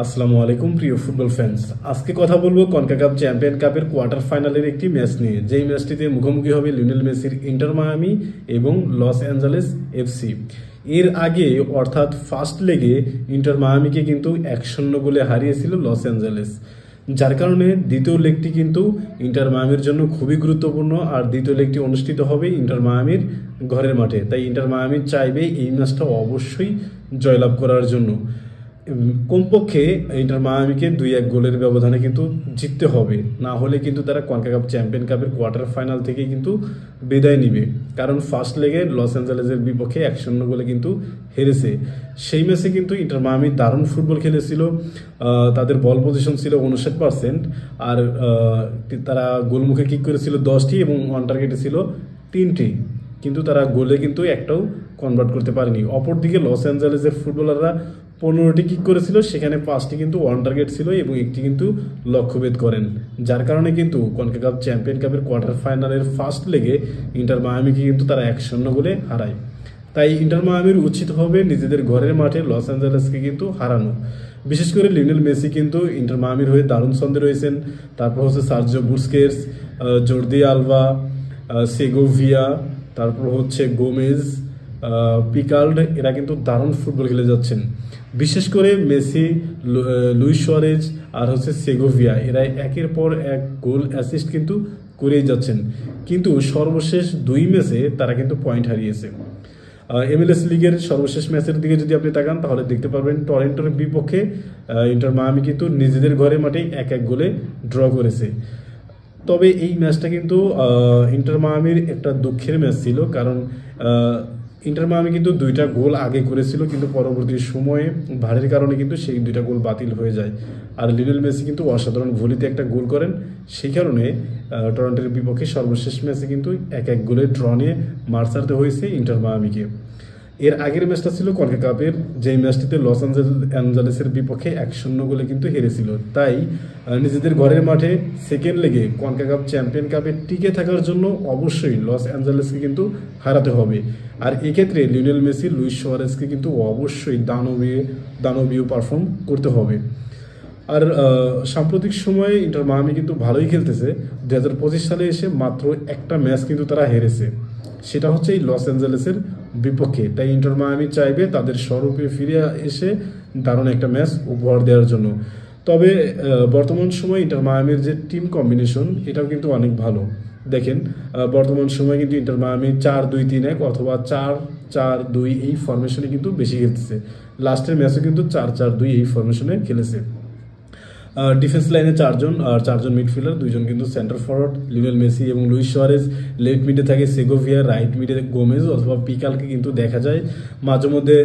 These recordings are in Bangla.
আসসালামু আলাইকুম প্রিয় ফুটবল ফ্যান্স। আজকে কথা বলবো কনকাকাফ চ্যাম্পিয়ন কাপের কোয়ার্টার ফাইনালের একটি ম্যাচ নিয়ে, যেই ম্যাচটিতে মুখোমুখি হবে লিওনেল মেসির ইন্টার মায়ামি এবং লস অ্যাঞ্জেলেস এফসি। এর আগে অর্থাৎ ফার্স্ট লেগে ইন্টার মায়ামিকে কিন্তু 1-0 গোলে হারিয়েছিল লস অ্যাঞ্জেলেস, যার কারণে দ্বিতীয় লেগটি কিন্তু ইন্টার মায়ামির জন্য খুবই গুরুত্বপূর্ণ। আর দ্বিতীয় লেগটি অনুষ্ঠিত হবে ইন্টার মায়ামির ঘরের মাঠে, তাই ইন্টার মায়ামি চাইবে এই ম্যাচটা অবশ্যই জয়লাভ করার জন্য। কমপক্ষে ইন্টার মায়ামিকে 2-1 গোলের ব্যবধানে কিন্তু জিততে হবে, না হলে কিন্তু তারা কনকাকাফ চ্যাম্পিয়ন কাপের কোয়ার্টার ফাইনাল থেকে কিন্তু বিদায় নিবে। কারণ ফার্স্ট লেগে লস অ্যাঞ্জেলেসের বিপক্ষে 1-0 গোলে কিন্তু হেরেছে। সেই ম্যাচে কিন্তু ইন্টার মায়ামি দারুণ ফুটবল খেলেছিল, তাদের বল পজিশন ছিল 59%, আর তারা গোলমুখে কিক করেছিল 10টি এবং অন টার্গেটে ছিল 3টি, কিন্তু তারা গোলে কিন্তু একটাও কনভার্ট করতে পারেনি। অপরদিকে লস অ্যাঞ্জেলেসের ফুটবলাররা 15টি কিক করেছিল, সেখানে 5টি কিন্তু অন টার্গেট ছিল এবং একটি কিন্তু লক্ষ্যভেদ করেন, যার কারণে কিন্তু কনকাকাফ চ্যাম্পিয়ন কাপের কোয়ার্টার ফাইনালের ফার্স্ট লেগে ইন্টার মায়ামিকে কিন্তু তারা 1-0 গোলে হারায়। তাই ইন্টার মায়ামির উচিত হবে নিজেদের ঘরের মাঠে লস অ্যাঞ্জেলেসকে কিন্তু হারানো। বিশেষ করে লিওনেল মেসি কিন্তু ইন্টার মায়ামির হয়ে দারুণ ছন্দে রয়েছেন। তারপর হচ্ছে Sergio Busquets, Jordi Alba, Segovia, তারপর হচ্ছে গোমেজ, পিকাল্ড, এরা কিন্তু দারুণ ফুটবল খেলে যাচ্ছেন। বিশেষ করে মেসি, লুইস সুয়ারেজ আর হচ্ছে সেগোভিয়া, এরা একের পর এক গোল অ্যাসিস্ট কিন্তু করেই যাচ্ছেন, কিন্তু সর্বশেষ 2 ম্যাচে তারা কিন্তু পয়েন্ট হারিয়েছে। MLS লিগের সর্বশেষ ম্যাচের দিকে যদি আপনি তাকান তাহলে দেখতে পারবেন টরন্টোর বিপক্ষে ইন্টার মায়ামি কিন্তু নিজেদের ঘরে মাঠে 1-1 গোলে ড্র করেছে। তবে এই ম্যাচটা কিন্তু ইন্টার মায়ামির একটা দুঃখের ম্যাচ ছিল, কারণ ইন্টার মায়ামি কিন্তু 2টা গোল আগে করেছিল, কিন্তু পরবর্তী সময়ে ভারের কারণে কিন্তু সেই 2টা গোল বাতিল হয়ে যায়। আর লিওনেল মেসি কিন্তু অসাধারণ ভলিতে একটা গোল করেন, সেই কারণে টরন্টোর বিপক্ষে সর্বশেষ ম্যাচে কিন্তু 1-1 গোলে ড্র নিয়ে মাঠ ছাড়তে হয়েছে ইন্টার মায়ামিকে। এর আগের ম্যাচটা ছিল কনকাকাফের, যেই ম্যাচটিতে লস অ্যাঞ্জেলেসের বিপক্ষে 1-0 গোলে কিন্তু হেরেছিল। তাই নিজেদের ঘরের মাঠে সেকেন্ড লেগে কনকাকাফ চ্যাম্পিয়ন কাপে টিকে থাকার জন্য অবশ্যই লস অ্যাঞ্জেলেসকে কিন্তু হারাতে হবে। আর এক্ষেত্রে লিওনেল মেসি, লুইস সুয়ারেজকে কিন্তু অবশ্যই দানবীয় পারফর্ম করতে হবে। আর সাম্প্রতিক সময়ে ইন্টার মায়ামি কিন্তু ভালোই খেলতেছে। 2025 সালে এসে মাত্র একটা ম্যাচ কিন্তু তারা হেরেছে, সেটা হচ্ছে এই লস অ্যাঞ্জেলেসের বিপক্ষে। তাই ইন্টার মায়ামি চাইবে তাদের স্বরূপে ফিরে এসে দারুণ একটা ম্যাচ উপহার দেওয়ার জন্য। তবে বর্তমান সময়ে ইন্টার মায়ামির যে টিম কম্বিনেশন, এটাও কিন্তু অনেক ভালো। দেখেন বর্তমান সময়ে কিন্তু ইন্টার মায়ামি 4-2-3-1 অথবা 4-4-2 এই ফরমেশনে কিন্তু বেশি খেলতেছে। লাস্টের ম্যাচে কিন্তু 4-4-2 এই ফরমেশনে খেলেছে। ডিফেন্স লাইনে 4 জন, আর 4 জন মিডফিল্ডার, 2 জন কিন্তু সেন্টার ফরওয়ার্ড, লিওনেল মেসি এবং লুইস সুয়ারেজ। লেফট মিডে থাকে সেগোভিয়া, রাইট মিডে গোমেজ অথবা পিকালকে কিন্তু দেখা যায়। মাঝে মধ্যে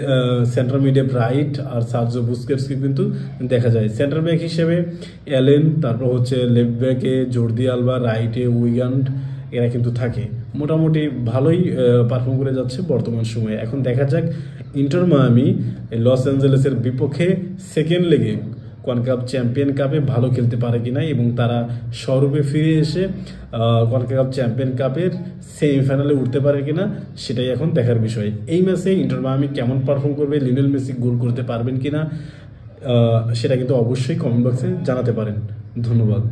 সেন্টার মিডে ব্রাইট আর সার্জিও বুস্কেটসকে কিন্তু দেখা যায়। সেন্টার ব্যাক হিসেবে অ্যালেন, তারপর হচ্ছে লেফট ব্যাকে জর্দি আলবা, রাইটে উইগান্ড, এরা কিন্তু থাকে। মোটামুটি ভালোই পারফর্ম করে যাচ্ছে বর্তমান সময়ে। এখন দেখা যাক ইন্টার মায়ামি লস অ্যাঞ্জেলেসের বিপক্ষে সেকেন্ড লেগে কনকাকাফ চ্যাম্পিয়ন কাপে ভালো খেলতে পারে কিনা এবং তারা স্বরূপে ফিরে এসে কনকাকাফ চ্যাম্পিয়ন কাপের সেমিফাইনালে উঠতে পারে কিনা, সেটাই এখন দেখার বিষয়। এই ম্যাচে ইন্টার মায়ামি কেমন পারফর্ম করবে, লিওনেল মেসি গোল করতে পারবেন কিনা, সেটা কিন্তু অবশ্যই কমেন্ট বক্সে জানাতে পারেন। ধন্যবাদ।